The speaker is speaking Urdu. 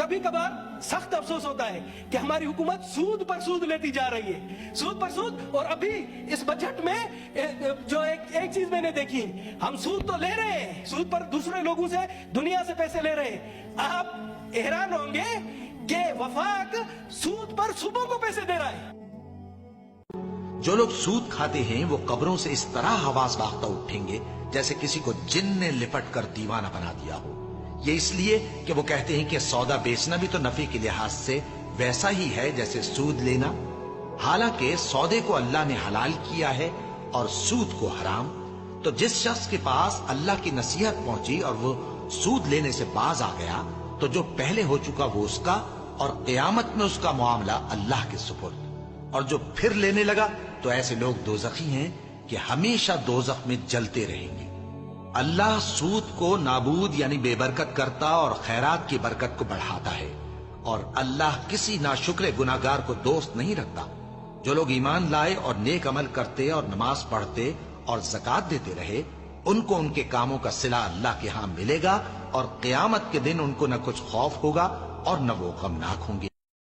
کبھی کبھار سخت افسوس ہوتا ہے کہ ہماری حکومت سود پر سود لیتی جا رہی ہے، سود پر سود. اور ابھی اس بجٹ میں جو ایک چیز میں نے دیکھی، ہم سود تو لے رہے ہیں، سود پر دوسرے لوگوں سے، دنیا سے پیسے لے رہے ہیں. آپ حیران ہوں گے کہ وفاق سود پر صوبوں کو پیسے دے رہا ہے. جو لوگ سود کھاتے ہیں وہ قبروں سے اس طرح حواس باختہ اٹھیں گے جیسے کسی کو جن نے لپٹ کر دیوانہ بنا دیا ہو. یہ اس لیے کہ وہ کہتے ہیں کہ سودا بیچنا بھی تو نفع کے لحاظ سے ویسا ہی ہے جیسے سود لینا، حالانکہ سودے کو اللہ نے حلال کیا ہے اور سود کو حرام. تو جس شخص کے پاس اللہ کی نصیحت پہنچی اور وہ سود لینے سے باز آ گیا تو جو پہلے ہو چکا وہ اس کا، اور قیامت میں اس کا معاملہ اللہ کے سپرد. اور جو پھر لینے لگا تو ایسے لوگ دوزخی ہیں کہ ہمیشہ دوزخ میں جلتے رہیں گے. اللہ سود کو نابود یعنی بے برکت کرتا اور خیرات کی برکت کو بڑھاتا ہے، اور اللہ کسی ناشکر گناہگار کو دوست نہیں رکھتا. جو لوگ ایمان لائے اور نیک عمل کرتے اور نماز پڑھتے اور زکوٰۃ دیتے رہے، ان کو ان کے کاموں کا صلہ اللہ کے ہاں ملے گا، اور قیامت کے دن ان کو نہ کچھ خوف ہوگا اور نہ وہ غمناک ہوں گے.